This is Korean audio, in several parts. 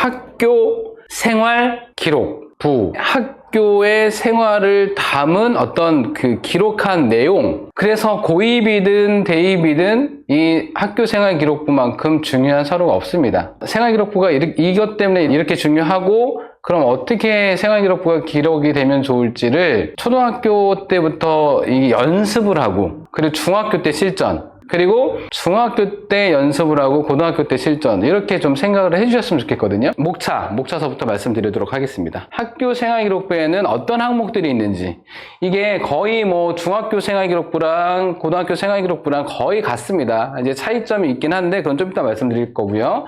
학교 생활 기록부, 학교의 생활을 담은 어떤 그 기록한 내용. 그래서 고입이든 대입이든 이 학교 생활 기록부만큼 중요한 서류가 없습니다. 생활 기록부가 이것 때문에 이렇게 중요하고, 그럼 어떻게 생활 기록부가 기록이 되면 좋을지를 초등학교 때부터 이 연습을 하고, 그리고 중학교 때 실전, 그리고 중학교 때 연습을 하고 고등학교 때 실전, 이렇게 좀 생각을 해주셨으면 좋겠거든요. 목차서부터 말씀드리도록 하겠습니다. 학교 생활기록부에는 어떤 항목들이 있는지, 이게 거의 뭐 중학교 생활기록부랑 고등학교 생활기록부랑 거의 같습니다. 이제 차이점이 있긴 한데 그건 좀 이따 말씀드릴 거고요.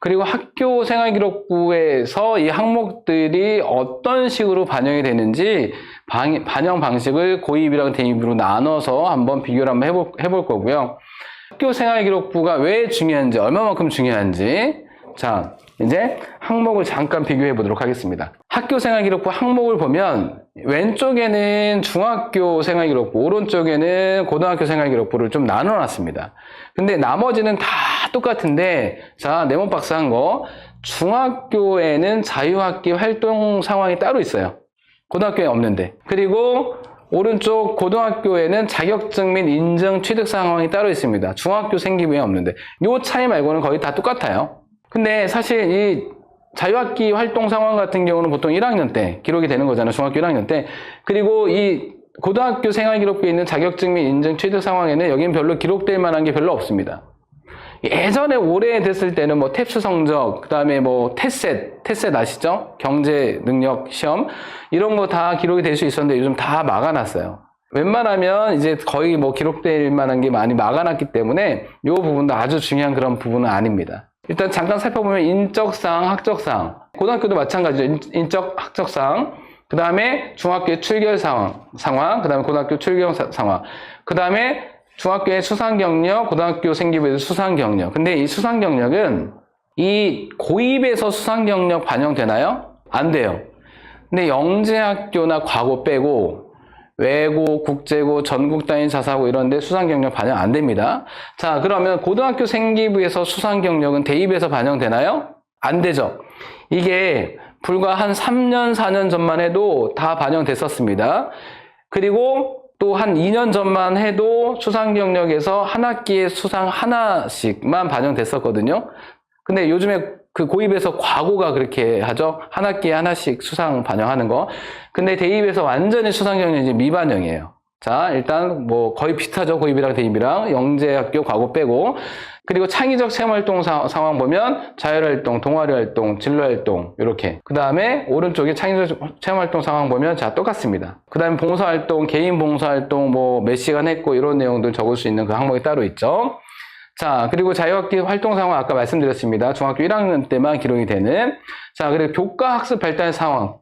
그리고 학교 생활기록부에서 이 항목들이 어떤 식으로 반영이 되는지 반영 방식을 고입이랑 대입으로 나눠서 한번 비교를 한번 해볼 거고요. 학교 생활기록부가 왜 중요한지, 얼마만큼 중요한지, 자, 이제 항목을 잠깐 비교해 보도록 하겠습니다. 학교 생활기록부 항목을 보면 왼쪽에는 중학교 생활기록부, 오른쪽에는 고등학교 생활기록부를 좀 나눠 놨습니다. 근데 나머지는 다 똑같은데, 자, 네모박스 한 거, 중학교에는 자유학기 활동 상황이 따로 있어요. 고등학교에 없는데. 그리고 오른쪽 고등학교에는 자격증 및 인증 취득 상황이 따로 있습니다. 중학교 생기부에 없는데. 요 차이 말고는 거의 다 똑같아요. 근데 사실 이 자유학기 활동 상황 같은 경우는 보통 1학년 때 기록이 되는 거잖아요. 중학교 1학년 때. 그리고 이 고등학교 생활기록부에 있는 자격증 및 인증 취득 상황에는 여기는 별로 기록될 만한 게 별로 없습니다. 예전에 오래됐을 때는 뭐 탭스 성적, 그 다음에 뭐 테셋 아시죠? 경제 능력 시험, 이런 거 다 기록이 될 수 있었는데 요즘 다 막아놨어요. 웬만하면 이제 거의 뭐 기록될 만한 게 많이 막아놨기 때문에 이 부분도 아주 중요한 그런 부분은 아닙니다. 일단 잠깐 살펴보면 인적사항, 학적사항, 고등학교도 마찬가지죠. 인적, 학적사항, 그 다음에 중학교의 출결 상황, 그 다음에 고등학교 출경 상황, 그 다음에 중학교의 수상경력, 고등학교 생기부에서 수상경력. 근데 이 수상경력은 이 고입에서 수상경력 반영되나요? 안 돼요. 근데 영재학교나 과고 빼고 외고, 국제고, 전국 단위 자사고 이런 데 수상경력 반영 안 됩니다. 자, 그러면 고등학교 생기부에서 수상경력은 대입에서 반영되나요? 안 되죠. 이게 불과 한 3년, 4년 전만 해도 다 반영됐었습니다. 그리고 또 한 2년 전만 해도 수상경력에서 한 학기에 수상 하나씩만 반영됐었거든요. 근데 요즘에 그 고입에서 과고가 그렇게 하죠. 한 학기에 하나씩 수상 반영하는 거. 근데 대입에서 완전히 수상경력이 미반영이에요. 자, 일단 뭐 거의 비슷하죠. 고입이랑 대입이랑. 영재학교 과고 빼고. 그리고 창의적 체험활동 상황 보면 자율활동, 동아리활동, 진로활동 이렇게. 그 다음에 오른쪽에 창의적 체험활동 상황 보면 자 똑같습니다. 그 다음에 봉사활동, 개인 봉사활동 뭐 몇 시간 했고 이런 내용들 적을 수 있는 그 항목이 따로 있죠. 자, 그리고 자유학기 활동 상황 아까 말씀드렸습니다. 중학교 1학년 때만 기록이 되는. 자, 그리고 교과학습 발달 상황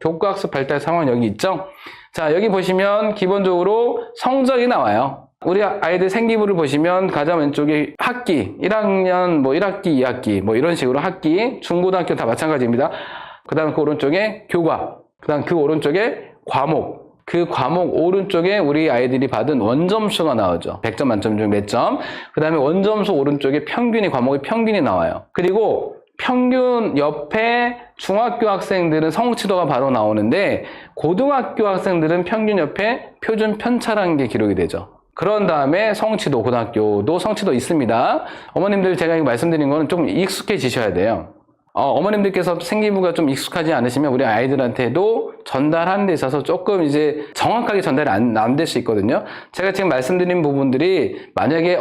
여기 있죠. 자, 여기 보시면 기본적으로 성적이 나와요. 우리 아이들 생기부를 보시면 가장 왼쪽에 학기, 1학년, 뭐 1학기, 2학기, 뭐 이런 식으로 학기, 중고등학교 다 마찬가지입니다. 그 다음 그 오른쪽에 교과, 그 다음 그 오른쪽에 과목, 그 과목 오른쪽에 우리 아이들이 받은 원점수가 나오죠. 100점 만점 중 몇 점. 그 다음에 원점수 오른쪽에 평균이, 과목의 평균이 나와요. 그리고 평균 옆에 중학교 학생들은 성취도가 바로 나오는데 고등학교 학생들은 평균 옆에 표준 편차라는 게 기록이 되죠. 그런 다음에 성취도, 고등학교도 성취도 있습니다. 어머님들 제가 이거 말씀드린 거는 좀 익숙해지셔야 돼요. 어머님들께서 생기부가 좀 익숙하지 않으시면 우리 아이들한테도 전달하는 데 있어서 조금 이제 정확하게 전달이 안 될 수 있거든요. 제가 지금 말씀드린 부분들이 만약에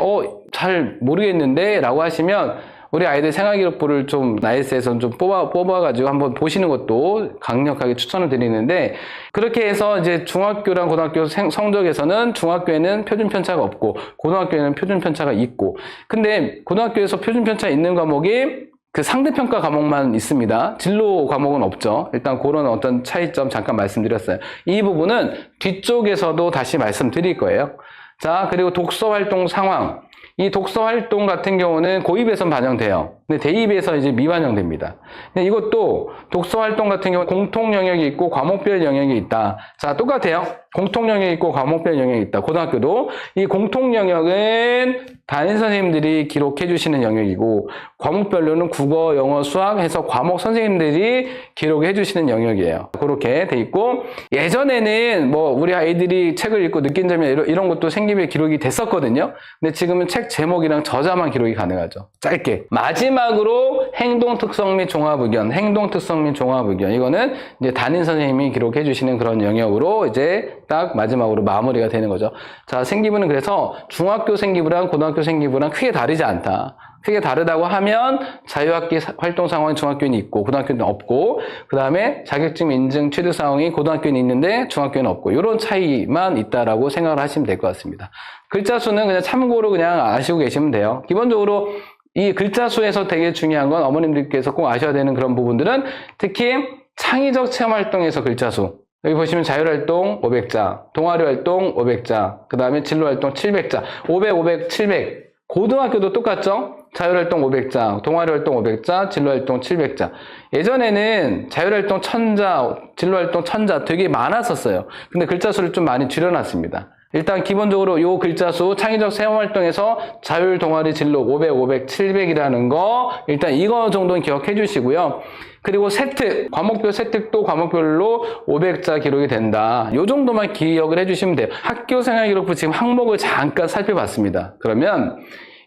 잘 모르겠는데 라고 하시면 우리 아이들 생활기록부를 좀 나이스에서 좀 뽑아가지고 한번 보시는 것도 강력하게 추천을 드리는데, 그렇게 해서 이제 중학교랑 고등학교 성적에서는 중학교에는 표준 편차가 없고 고등학교에는 표준 편차가 있고, 근데 고등학교에서 표준 편차 있는 과목이 그 상대평가 과목만 있습니다. 진로 과목은 없죠. 일단 그런 어떤 차이점 잠깐 말씀드렸어요. 이 부분은 뒤쪽에서도 다시 말씀드릴 거예요. 자, 그리고 독서활동 상황. 이 독서활동 같은 경우는 고입에선 반영돼요. 근데 대입에서 이제 미반영됩니다. 근데 이것도 독서 활동 같은 경우 공통 영역이 있고 과목별 영역이 있다. 자, 똑같아요. 공통 영역이 있고 과목별 영역이 있다. 고등학교도 이 공통 영역은 담임 선생님들이 기록해 주시는 영역이고 과목별로는 국어, 영어, 수학 해서 과목 선생님들이 기록해 주시는 영역이에요. 그렇게 돼 있고 예전에는 뭐 우리 아이들이 책을 읽고 느낀 점이 이런 것도 생기부에 기록이 됐었거든요. 근데 지금은 책 제목이랑 저자만 기록이 가능하죠. 짧게. 마지막으로 행동 특성 및 종합 의견, 행동 특성 및 종합 의견. 이거는 이제 담임 선생님이 기록해 주시는 그런 영역으로 이제 딱 마지막으로 마무리가 되는 거죠. 자, 생기부는 그래서 중학교 생기부랑 고등학교 생기부랑 크게 다르지 않다. 크게 다르다고 하면 자유학기 활동 상황이 중학교는 있고 고등학교는 없고, 그 다음에 자격증 인증 취득 상황이 고등학교는 있는데 중학교는 없고, 이런 차이만 있다라고 생각을 하시면 될 것 같습니다. 글자 수는 그냥 참고로 그냥 아시고 계시면 돼요. 기본적으로 이 글자 수에서 되게 중요한 건 어머님들께서 꼭 아셔야 되는 그런 부분들은 특히 창의적 체험 활동에서 글자 수. 여기 보시면 자율활동 500자, 동아리활동 500자, 그 다음에 진로활동 700자, 500, 500, 700. 고등학교도 똑같죠? 자율활동 500자, 동아리활동 500자, 진로활동 700자. 예전에는 자율활동 1000자, 진로활동 1000자 되게 많았었어요. 근데 글자 수를 좀 많이 줄여놨습니다. 일단 기본적으로 요 글자 수 창의적 체험활동에서 자율, 동아리, 진로 500, 500, 700이라는 거 일단 이거 정도는 기억해 주시고요. 그리고 세특, 과목별 세특도 과목별로 500자 기록이 된다. 요 정도만 기억을 해주시면 돼요. 학교생활기록부 지금 항목을 잠깐 살펴봤습니다. 그러면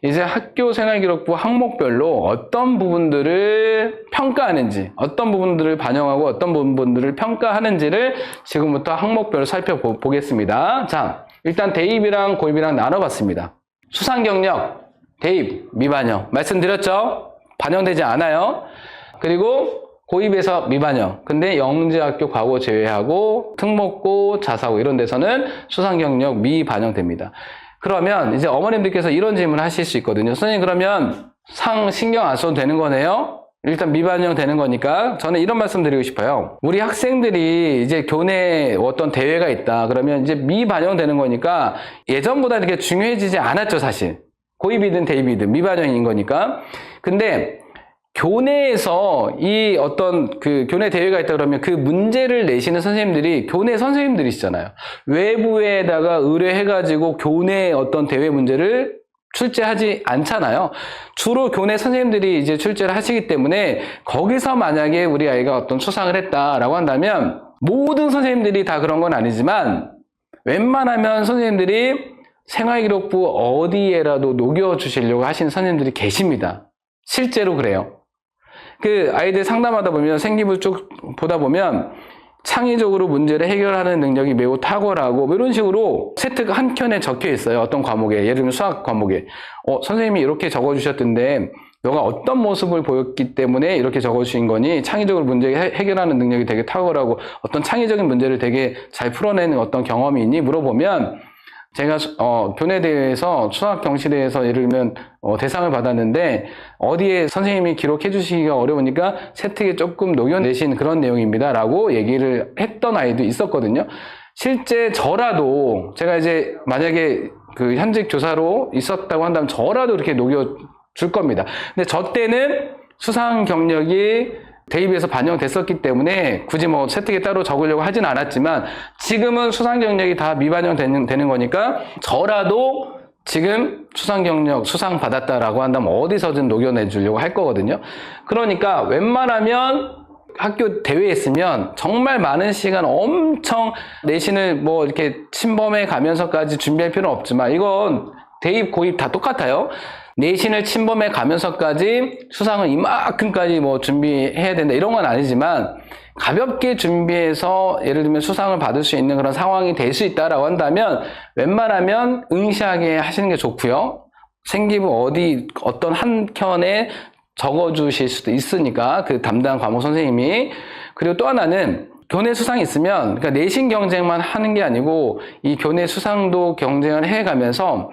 이제 학교생활기록부 항목별로 어떤 부분들을 평가하는지, 어떤 부분들을 반영하고 어떤 부분들을 평가하는지를 지금부터 항목별로 살펴보겠습니다. 자, 일단 대입이랑 고입이랑 나눠봤습니다. 수상경력, 대입, 미반영. 말씀드렸죠? 반영되지 않아요. 그리고 고입에서 미반영. 근데 영재학교 과고 제외하고 특목고, 자사고 이런 데서는 수상경력 미반영됩니다. 그러면 이제 어머님들께서 이런 질문을 하실 수 있거든요. 선생님, 그러면 상 신경 안 써도 되는 거네요? 일단 미반영 되는 거니까 저는 이런 말씀 드리고 싶어요. 우리 학생들이 이제 교내 어떤 대회가 있다 그러면 이제 미반영 되는 거니까 예전보다 이렇게 중요해지지 않았죠, 사실. 고입이든 대입이든 미반영인 거니까. 근데 교내에서 이 어떤 그 교내 대회가 있다 그러면 그 문제를 내시는 선생님들이 교내 선생님들이시잖아요. 외부에다가 의뢰해가지고 교내 어떤 대회 문제를 출제하지 않잖아요. 주로 교내 선생님들이 이제 출제를 하시기 때문에 거기서 만약에 우리 아이가 어떤 수상을 했다라고 한다면 모든 선생님들이 다 그런 건 아니지만 웬만하면 선생님들이 생활기록부 어디에라도 녹여주시려고 하시는 선생님들이 계십니다. 실제로 그래요. 그 아이들 상담하다 보면 생기부 쭉 보다 보면 창의적으로 문제를 해결하는 능력이 매우 탁월하고 뭐 이런 식으로 세트가 한 켠에 적혀 있어요. 어떤 과목에, 예를 들면 수학 과목에 선생님이 이렇게 적어주셨던데 너가 어떤 모습을 보였기 때문에 이렇게 적어주신 거니 창의적으로 문제 해결하는 능력이 되게 탁월하고 어떤 창의적인 문제를 되게 잘 풀어내는 어떤 경험이 있니? 물어보면 제가 교내 대회에서 수학 경시대회에서 예를 들면 대상을 받았는데 어디에 선생님이 기록해 주시기가 어려우니까 세특에 조금 녹여내신 그런 내용입니다 라고 얘기를 했던 아이도 있었거든요. 실제 저라도 제가 이제 만약에 그 현직 교사로 있었다고 한다면 저라도 이렇게 녹여줄 겁니다. 근데 저 때는 수상 경력이 대입에서 반영됐었기 때문에 굳이 뭐 세특에 따로 적으려고 하진 않았지만 지금은 수상 경력이 다 미반영 되는 거니까 저라도 지금 수상 경력 수상 받았다라고 한다면 어디서든 녹여내 주려고 할 거거든요. 그러니까 웬만하면 학교 대회에 있으면 정말 많은 시간 엄청 내신을 뭐 이렇게 침범해 가면서까지 준비할 필요는 없지만 이건 대입 고입 다 똑같아요. 내신을 침범해 가면서까지 수상을 이만큼까지 뭐 준비해야 된다 이런 건 아니지만 가볍게 준비해서 예를 들면 수상을 받을 수 있는 그런 상황이 될 수 있다라고 한다면 웬만하면 응시하게 하시는 게 좋고요. 생기부 어떤 한 켠에 적어주실 수도 있으니까 그 담당 과목 선생님이. 그리고 또 하나는 교내 수상이 있으면 그러니까 내신 경쟁만 하는 게 아니고 이 교내 수상도 경쟁을 해가면서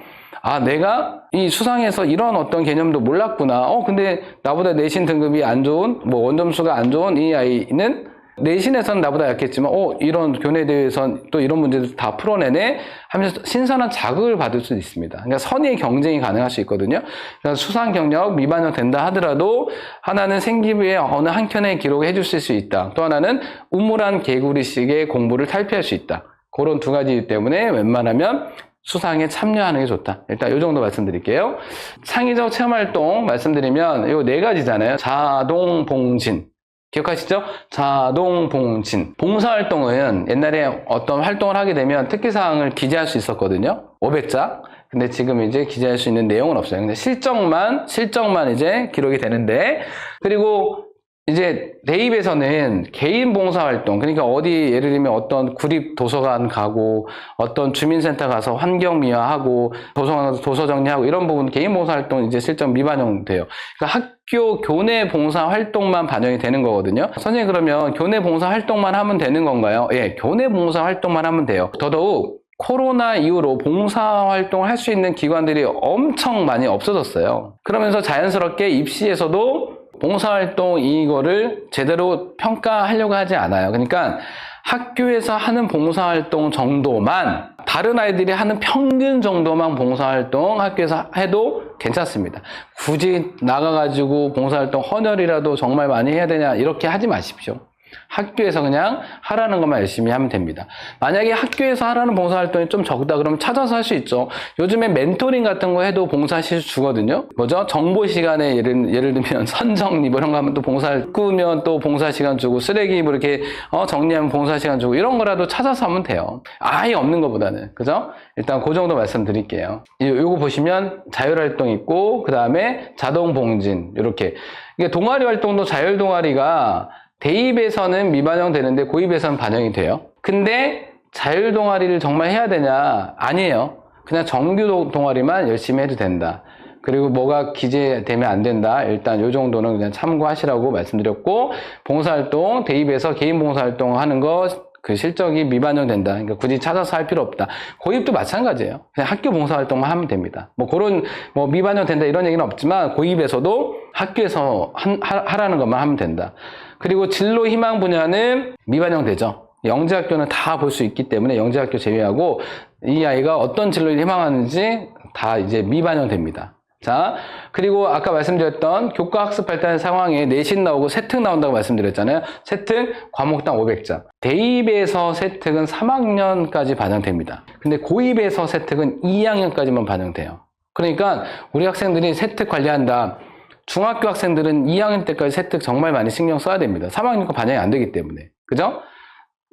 내가 이 수상에서 이런 어떤 개념도 몰랐구나. 근데 나보다 내신 등급이 안 좋은, 뭐 원점수가 안 좋은 이 아이는 내신에서는 나보다 약했지만 이런 교내대회에선 또 이런 문제들 다 풀어내네 하면서 신선한 자극을 받을 수 있습니다. 그러니까 선의의 경쟁이 가능할 수 있거든요. 그래서 수상 경력 미반영 된다 하더라도 하나는 생기부의 어느 한 켠에 기록을 해줄 수 있다. 또 하나는 우물한 개구리식의 공부를 탈피할 수 있다. 그런 두 가지이기 때문에 웬만하면 수상에 참여하는 게 좋다. 일단 이 정도 말씀드릴게요. 창의적 체험활동 말씀드리면 이 네 가지잖아요. 자동봉진. 기억하시죠? 자동봉진. 봉사활동은 옛날에 어떤 활동을 하게 되면 특기사항을 기재할 수 있었거든요. 500자. 근데 지금 이제 기재할 수 있는 내용은 없어요. 근데 실적만 이제 기록이 되는데, 그리고 이제 대입에서는 개인 봉사활동, 그러니까 어디 예를 들면 어떤 구립 도서관 가고 어떤 주민센터 가서 환경 미화하고 도서관 가서 도서 정리하고 이런 부분 개인 봉사활동 이제 실적 미반영돼요. 그러니까 학교 교내 봉사활동만 반영이 되는 거거든요. 선생님 그러면 교내 봉사활동만 하면 되는 건가요? 예, 교내 봉사활동만 하면 돼요. 더더욱 코로나 이후로 봉사활동을 할 수 있는 기관들이 엄청 많이 없어졌어요. 그러면서 자연스럽게 입시에서도 봉사활동 이거를 제대로 평가하려고 하지 않아요. 그러니까 학교에서 하는 봉사활동 정도만, 다른 아이들이 하는 평균 정도만 봉사활동 학교에서 해도 괜찮습니다. 굳이 나가가지고 봉사활동 헌혈이라도 정말 많이 해야 되냐 이렇게 하지 마십시오. 학교에서 그냥 하라는 것만 열심히 하면 됩니다. 만약에 학교에서 하라는 봉사활동이 좀 적다 그러면 찾아서 할 수 있죠. 요즘에 멘토링 같은 거 해도 봉사실 주거든요. 뭐죠? 정보 시간에 예를 들면 선정리 이런 거 하면 또 봉사를 꾸면 또 봉사 시간 주고, 쓰레기 뭐 이렇게 정리하면 봉사 시간 주고, 이런 거라도 찾아서 하면 돼요. 아예 없는 것보다는. 그죠? 일단 그 정도 말씀드릴게요. 요거 보시면 자율활동 있고, 그 다음에 자동봉진 이렇게. 이게 동아리 활동도 자율동아리가 대입에서는 미반영 되는데 고입에서는 반영이 돼요. 근데 자율 동아리를 정말 해야 되냐? 아니에요. 그냥 정규 동아리만 열심히 해도 된다. 그리고 뭐가 기재되면 안 된다. 일단 이 정도는 그냥 참고하시라고 말씀드렸고, 봉사활동 대입에서 개인 봉사활동 하는 거 그 실적이 미반영 된다. 그러니까 굳이 찾아서 할 필요 없다. 고입도 마찬가지예요. 그냥 학교 봉사활동만 하면 됩니다. 뭐 그런 미반영 된다 이런 얘기는 없지만 고입에서도 학교에서 하라는 것만 하면 된다. 그리고 진로 희망 분야는 미반영 되죠. 영재학교는 다 볼 수 있기 때문에 영재학교 제외하고 이 아이가 어떤 진로를 희망하는지 다 이제 미반영 됩니다. 자, 그리고 아까 말씀드렸던 교과 학습할 때는 상황에 내신 나오고 세특 나온다고 말씀드렸잖아요. 세특 과목당 500점. 대입에서 세특은 3학년까지 반영됩니다. 근데 고입에서 세특은 2학년까지만 반영돼요. 그러니까 우리 학생들이 세특 관리한다. 중학교 학생들은 2학년 때까지 세특 정말 많이 신경 써야 됩니다. 3학년 거 반영이 안 되기 때문에. 그죠?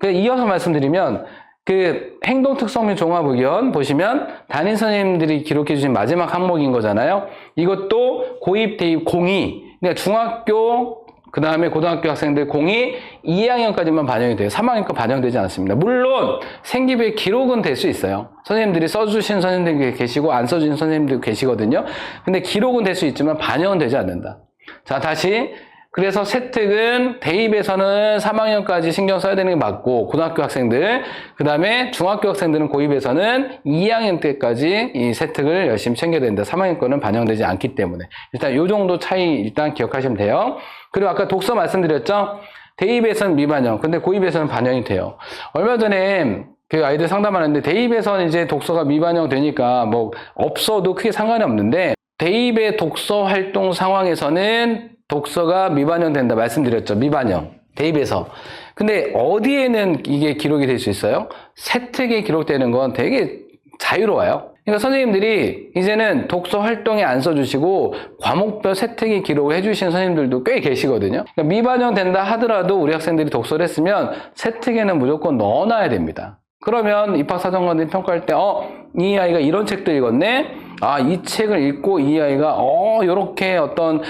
이어서 말씀드리면, 행동특성 및 종합의견 보시면 담임 선생님들이 기록해 주신 마지막 항목인 거잖아요. 이것도 고입, 대입, 공이, 그러니까 중학교, 그 다음에 고등학교 학생들 공이 2학년까지만 반영이 돼요. 3학년 거 반영되지 않습니다. 물론 생기부의 기록은 될 수 있어요. 선생님들이 써주신 선생님들이 계시고 안 써주신 선생님들도 계시거든요. 근데 기록은 될 수 있지만 반영은 되지 않는다. 자, 다시. 그래서 세특은 대입에서는 3학년까지 신경 써야 되는 게 맞고, 고등학교 학생들, 그 다음에 중학교 학생들은 고입에서는 2학년 때까지 이 세특을 열심히 챙겨야 된다. 3학년 거는 반영되지 않기 때문에. 일단 요 정도 차이 일단 기억하시면 돼요. 그리고 아까 독서 말씀드렸죠? 대입에서는 미반영, 근데 고입에서는 반영이 돼요. 얼마 전에 아이들 상담하는데 대입에서는 이제 독서가 미반영 되니까 없어도 크게 상관이 없는데, 대입의 독서 활동 상황에서는 독서가 미반영 된다 말씀드렸죠. 미반영. 대입에서. 근데 어디에는 이게 기록이 될 수 있어요? 세특에 기록되는 건 되게 자유로워요. 그러니까 선생님들이 이제는 독서 활동에 안 써주시고 과목별 세특에 기록을 해주시는 선생님들도 꽤 계시거든요. 그러니까 미반영 된다 하더라도 우리 학생들이 독서를 했으면 세특에는 무조건 넣어놔야 됩니다. 그러면 입학사정관들이 평가할 때 이 아이가 이런 책도 읽었네? 이 책을 읽고 이 아이가 요렇게 어떤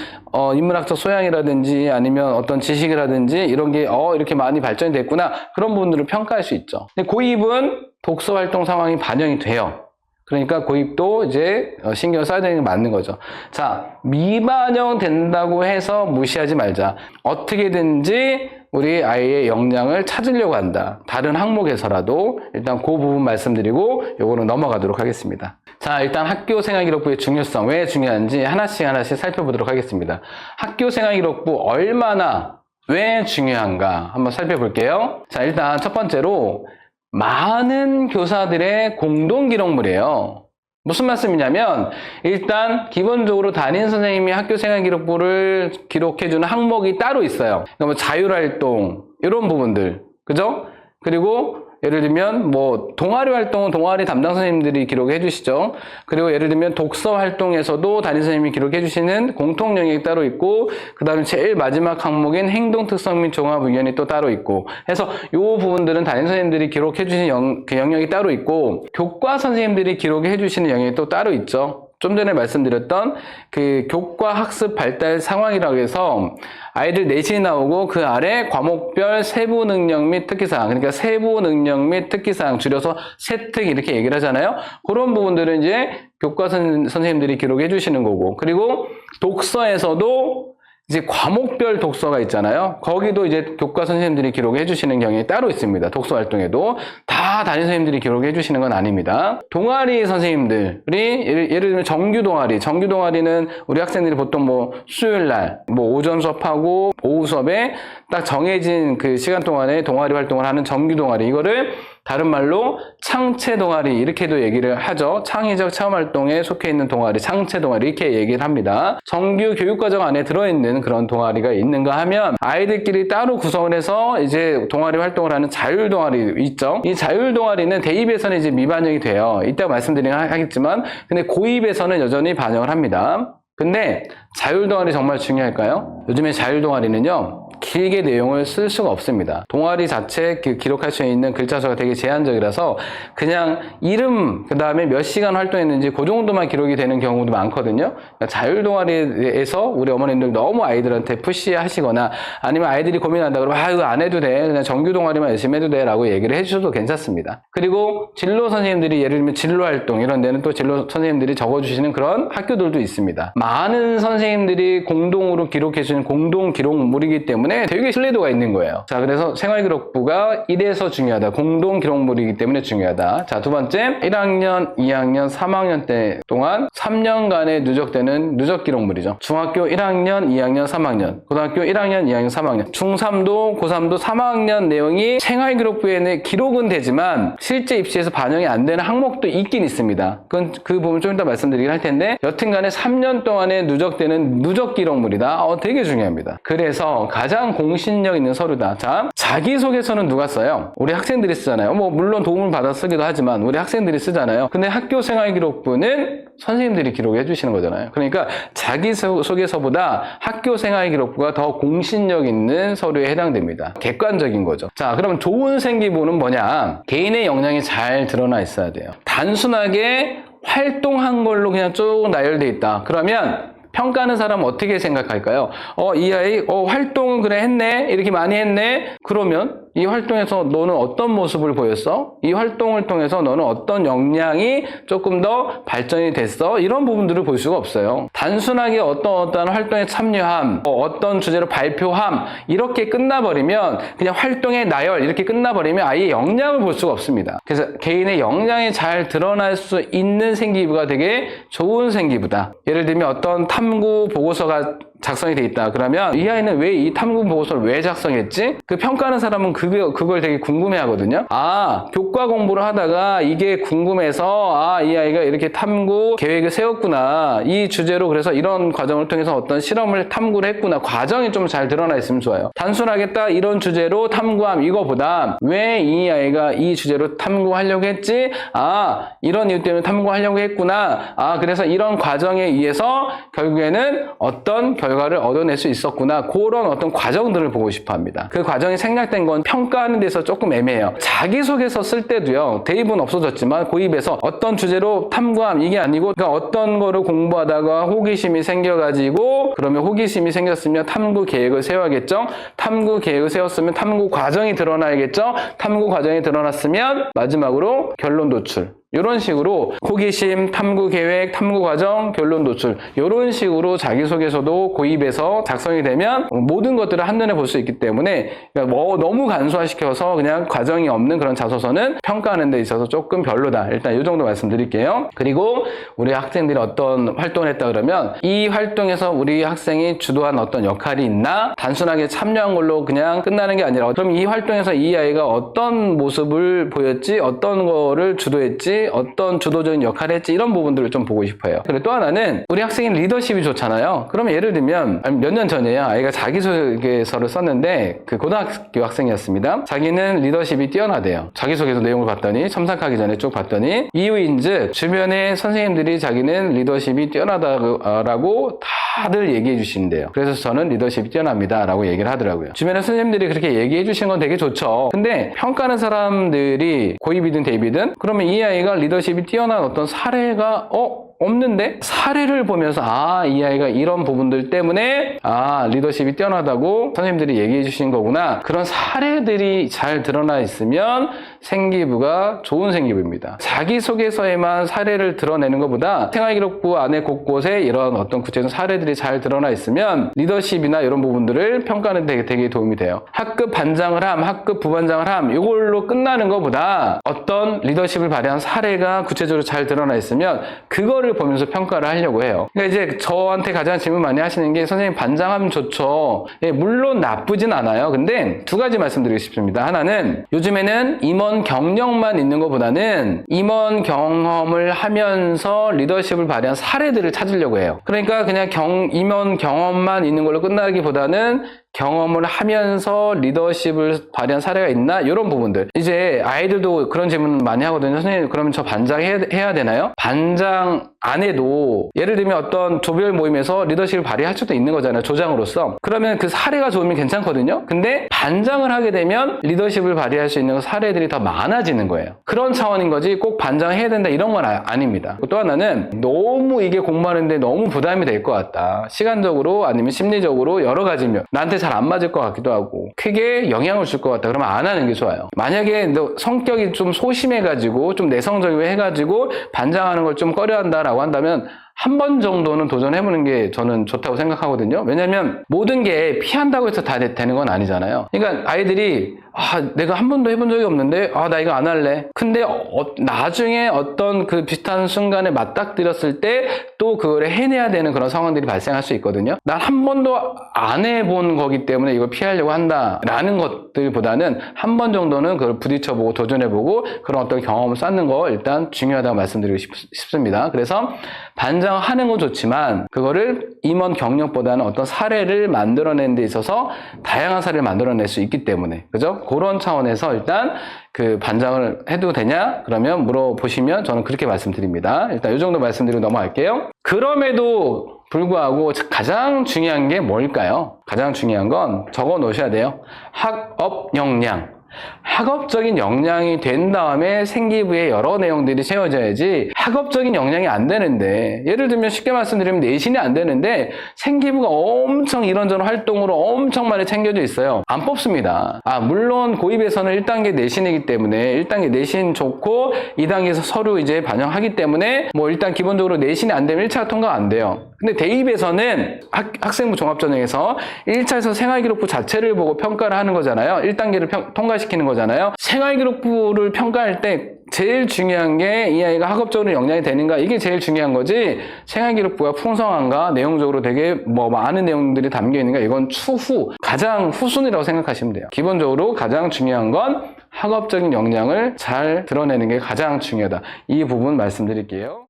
인문학적 소양이라든지 아니면 어떤 지식이라든지 이런 게 이렇게 많이 발전이 됐구나. 그런 부분들을 평가할 수 있죠. 근데 고입은 독서 활동 상황이 반영이 돼요. 그러니까 고입도 이제 신경 써야 되는 게 맞는 거죠. 자, 미반영 된다고 해서 무시하지 말자. 어떻게든지 우리 아이의 역량을 찾으려고 한다. 다른 학목에서라도 일단 그 부분 말씀드리고 요거는 넘어가도록 하겠습니다. 자, 일단 학교생활기록부의 중요성, 왜 중요한지 하나씩 살펴보도록 하겠습니다. 학교생활기록부 얼마나 왜 중요한가 한번 살펴볼게요. 자, 일단 첫 번째로 많은 교사들의 공동 기록물이에요. 무슨 말씀이냐면 일단 기본적으로 담임 선생님이 학교생활기록부를 기록해주는 항목이 따로 있어요. 그러니까 뭐 자율활동 이런 부분들, 그죠? 그리고 예를 들면 뭐 동아리 활동은 동아리 담당 선생님들이 기록해 주시죠. 그리고 예를 들면 독서 활동에서도 담임 선생님이 기록해 주시는 공통 영역이 따로 있고, 그 다음에 제일 마지막 항목인 행동 특성 및 종합 의견이 또 따로 있고 해서 이 부분들은 담임 선생님들이 기록해 주시는 그 영역이 따로 있고, 교과 선생님들이 기록해 주시는 영역이 또 따로 있죠. 좀 전에 말씀드렸던 그 교과 학습 발달 상황이라고 해서 아이들 내신이 나오고 그 아래 과목별 세부 능력 및 특기사항, 그러니까 세부 능력 및 특기사항 줄여서 세특 이렇게 얘기를 하잖아요. 그런 부분들은 이제 교과 선생님들이 기록해 주시는 거고, 그리고 독서에서도 이제 과목별 독서가 있잖아요. 거기도 이제 교과 선생님들이 기록해 주시는 경향이 따로 있습니다. 독서 활동에도 다 담임 선생님들이 기록해 주시는 건 아닙니다. 동아리 선생님들이 예를 들면 정규 동아리는 우리 학생들이 보통 뭐 수요일 날 뭐 오전 수업하고 오후 수업에 딱 정해진 그 시간 동안에 동아리 활동을 하는 정규 동아리, 이거를 다른 말로 창체 동아리 이렇게도 얘기를 하죠. 창의적 체험 활동에 속해 있는 동아리, 창체 동아리 이렇게 얘기를 합니다. 정규 교육과정 안에 들어있는 그런 동아리가 있는가 하면 아이들끼리 따로 구성을 해서 이제 동아리 활동을 하는 자율 동아리 있죠. 이 자율 동아리는 대입에서는 이제 미반영이 돼요. 이따가 말씀드리긴 하겠지만, 근데 고입에서는 여전히 반영을 합니다. 근데 자율 동아리 정말 중요할까요? 요즘에 자율 동아리는요, 길게 내용을 쓸 수가 없습니다. 동아리 자체 기록할 수 있는 글자 수가 되게 제한적이라서 그냥 이름, 그 다음에 몇 시간 활동했는지 그 정도만 기록이 되는 경우도 많거든요. 그러니까 자율 동아리에서 우리 어머님들 너무 아이들한테 푸시하시거나 아니면 아이들이 고민한다 그러면 이거 안 해도 돼, 그냥 정규 동아리만 열심히 해도 돼 라고 얘기를 해주셔도 괜찮습니다. 그리고 진로 선생님들이 예를 들면 진로 활동 이런 데는 또 진로 선생님들이 적어주시는 그런 학교들도 있습니다. 많은 선생님들이 공동으로 기록해주는 공동 기록물이기 때문에 되게 신뢰도가 있는 거예요. 자, 그래서 생활기록부가 이래서 중요하다. 공동 기록물이기 때문에 중요하다. 자, 두 번째, 1학년, 2학년, 3학년 때 동안 3년간의 누적되는 누적 기록물이죠. 중학교 1학년, 2학년, 3학년, 고등학교 1학년, 2학년, 3학년, 중3도, 고3도 3학년 내용이 생활기록부에는 기록은 되지만 실제 입시에서 반영이 안 되는 항목도 있긴 있습니다. 그 부분 좀 이따 말씀드리긴 할 텐데, 여튼간에 3년 동안에 누적되는 누적 기록물이다. 되게 중요합니다. 그래서 가장 공신력 있는 서류다. 자, 자기소개서는 누가 써요? 우리 학생들이 쓰잖아요. 뭐 물론 도움을 받아 쓰기도 하지만 우리 학생들이 쓰잖아요. 근데 학교생활기록부는 선생님들이 기록해 주시는 거잖아요. 그러니까 자기소개서보다 학교생활기록부가 더 공신력 있는 서류에 해당됩니다. 객관적인 거죠. 자, 그럼 좋은 생기부는 뭐냐? 개인의 역량이 잘 드러나 있어야 돼요. 단순하게 활동한 걸로 그냥 쭉 나열돼 있다. 그러면 평가하는 사람은 어떻게 생각할까요? 이 아이 활동은 그래 했네, 이렇게 많이 했네. 그러면 이 활동에서 너는 어떤 모습을 보였어? 이 활동을 통해서 너는 어떤 역량이 조금 더 발전이 됐어? 이런 부분들을 볼 수가 없어요. 단순하게 어떤 활동에 참여함, 어떤 주제로 발표함 이렇게 끝나버리면, 그냥 활동의 나열 이렇게 끝나버리면 아예 역량을 볼 수가 없습니다. 그래서 개인의 역량이 잘 드러날 수 있는 생기부가 되게 좋은 생기부다. 예를 들면 어떤 탐구 보고서가 작성이 돼 있다. 그러면 이 아이는 왜 이 탐구 보고서를 왜 작성했지? 그 평가하는 사람은 그걸 되게 궁금해 하거든요. 교과 공부를 하다가 이게 궁금해서 이 아이가 이렇게 탐구 계획을 세웠구나. 이 주제로 그래서 이런 과정을 통해서 어떤 실험을 탐구를 했구나. 과정이 좀 잘 드러나 있으면 좋아요. 단순하게 딱 이런 주제로 탐구함 이거보다 왜 이 아이가 이 주제로 탐구하려고 했지? 이런 이유 때문에 탐구하려고 했구나. 그래서 이런 과정에 의해서 결국에는 어떤 결과를 얻어낼 수 있었구나. 그런 어떤 과정들을 보고 싶어 합니다. 그 과정이 생략된 건 평가하는 데서 조금 애매해요. 자기소개서 쓸 때도요, 대입은 없어졌지만 고입에서 어떤 주제로 탐구함 이게 아니고, 그러니까 어떤 거를 공부하다가 호기심이 생겨가지고, 그러면 호기심이 생겼으면 탐구 계획을 세워야겠죠. 탐구 계획을 세웠으면 탐구 과정이 드러나야겠죠. 탐구 과정이 드러났으면 마지막으로 결론 도출. 이런 식으로 호기심, 탐구 계획, 탐구 과정, 결론 도출 이런 식으로 자기소개서도 고입에서 작성이 되면 모든 것들을 한눈에 볼 수 있기 때문에 그러니까 뭐 너무 간소화시켜서 그냥 과정이 없는 그런 자소서는 평가하는 데 있어서 조금 별로다. 일단 이 정도 말씀드릴게요. 그리고 우리 학생들이 어떤 활동을 했다 그러면 이 활동에서 우리 학생이 주도한 어떤 역할이 있나? 단순하게 참여한 걸로 그냥 끝나는 게 아니라 그럼 이 활동에서 이 아이가 어떤 모습을 보였지? 어떤 거를 주도했지? 어떤 주도적인 역할을 했지? 이런 부분들을 좀 보고 싶어요. 그리고 또 하나는 우리 학생이 리더십이 좋잖아요. 그러면 예를 들면 몇 년 전이에요. 아이가 자기소개서를 썼는데 그 고등학교 학생이었습니다. 자기는 리더십이 뛰어나대요. 자기소개서 내용을 봤더니 첨삭하기 전에 쭉 봤더니 이유인즉 주변의 선생님들이 자기는 리더십이 뛰어나다라고 다들 얘기해 주시는데요. 그래서 저는 리더십이 뛰어납니다 라고 얘기를 하더라고요. 주변의 선생님들이 그렇게 얘기해 주시는 건 되게 좋죠. 근데 평가하는 사람들이 고입이든 대입이든 그러면 이 아이가 리더십이 뛰어난 어떤 사례가 없는데 사례를 보면서 이 아이가 이런 부분들 때문에 리더십이 뛰어나다고 선생님들이 얘기해 주신 거구나. 그런 사례들이 잘 드러나 있으면 생기부가 좋은 생기부입니다. 자기소개서에만 사례를 드러내는 것보다 생활기록부 안에 곳곳에 이런 어떤 구체적인 사례들이 잘 드러나 있으면 리더십이나 이런 부분들을 평가하는 데 되게 도움이 돼요. 학급 반장을 함, 학급 부반장을 함 이걸로 끝나는 것보다 어떤 리더십을 발휘한 사례가 구체적으로 잘 드러나 있으면 그거를 보면서 평가를 하려고 해요. 그러니까 이제 저한테 가장 질문 많이 하시는 게 선생님 반장하면 좋죠. 예, 물론 나쁘진 않아요. 근데 두 가지 말씀드리고 싶습니다. 하나는 요즘에는 임원 경력만 있는 것보다는 임원 경험을 하면서 리더십을 발휘한 사례들을 찾으려고 해요. 그러니까 그냥 임원 경험만 있는 걸로 끝나기보다는 경험을 하면서 리더십을 발휘한 사례가 있나? 이런 부분들. 이제 아이들도 그런 질문 많이 하거든요. 선생님, 그러면 저 반장 해야 되나요? 반장 안 해도 예를 들면 어떤 조별 모임에서 리더십을 발휘할 수도 있는 거잖아요. 조장으로서. 그러면 그 사례가 좋으면 괜찮거든요. 근데 반장을 하게 되면 리더십을 발휘할 수 있는 사례들이 더 많아지는 거예요. 그런 차원인 거지 꼭 반장을 해야 된다 이런 건 아닙니다. 또 하나는 너무 이게 공부하는데 너무 부담이 될 것 같다. 시간적으로 아니면 심리적으로 여러 가지면 나한테 잘 안 맞을 것 같기도 하고 크게 영향을 줄 것 같다. 그러면 안 하는 게 좋아요. 만약에 너 성격이 좀 소심해가지고 좀 내성적이고 해가지고 반장하는 걸 좀 꺼려한다라고 한다면 한 번 정도는 도전해보는 게 저는 좋다고 생각하거든요. 왜냐면 모든 게 피한다고 해서 다 되는 건 아니잖아요. 그러니까 아이들이 내가 한 번도 해본 적이 없는데 나 이거 안 할래. 근데 나중에 어떤 그 비슷한 순간에 맞닥뜨렸을 때 또 그걸 해내야 되는 그런 상황들이 발생할 수 있거든요. 난 한 번도 안 해본 거기 때문에 이걸 피하려고 한다라는 것들보다는 한 번 정도는 그걸 부딪혀보고 도전해보고 그런 어떤 경험을 쌓는 거 일단 중요하다고 말씀드리고 싶습니다. 그래서 반장하는 건 좋지만 그거를 임원 경력보다는 어떤 사례를 만들어내는 데 있어서 다양한 사례를 만들어낼 수 있기 때문에 그죠? 그런 차원에서 일단 그 반장을 해도 되냐? 그러면 물어보시면 저는 그렇게 말씀드립니다. 일단 이 정도 말씀드리고 넘어갈게요. 그럼에도 불구하고 가장 중요한 게 뭘까요? 가장 중요한 건 적어 놓으셔야 돼요. 학업 역량. 학업적인 역량이 된 다음에 생기부에 여러 내용들이 채워져야지 학업적인 역량이 안 되는데 예를 들면 쉽게 말씀드리면 내신이 안 되는데 생기부가 엄청 이런저런 활동으로 엄청 많이 챙겨져 있어요. 안 뽑습니다. 물론 고입에서는 1단계 내신이기 때문에 1단계 내신 좋고 2단계에서 서류 이제 반영하기 때문에 뭐 일단 기본적으로 내신이 안 되면 1차 통과가 안 돼요. 근데 대입에서는 학생부 종합전형에서 1차에서 생활기록부 자체를 보고 평가를 하는 거잖아요. 1단계를 통과시키는 거잖아요. 생활기록부를 평가할 때 제일 중요한 게 이 아이가 학업적으로 역량이 되는가 이게 제일 중요한 거지 생활기록부가 풍성한가 내용적으로 되게 많은 내용들이 담겨 있는가 이건 가장 후순위라고 생각하시면 돼요. 기본적으로 가장 중요한 건 학업적인 역량을 잘 드러내는 게 가장 중요하다. 이 부분 말씀드릴게요.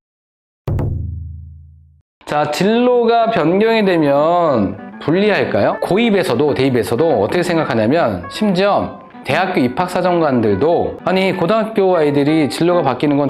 자, 진로가 변경이 되면 불리할까요? 고입에서도 대입에서도 어떻게 생각하냐면 심지어 대학교 입학사정관들도 고등학교 아이들이 진로가 바뀌는 건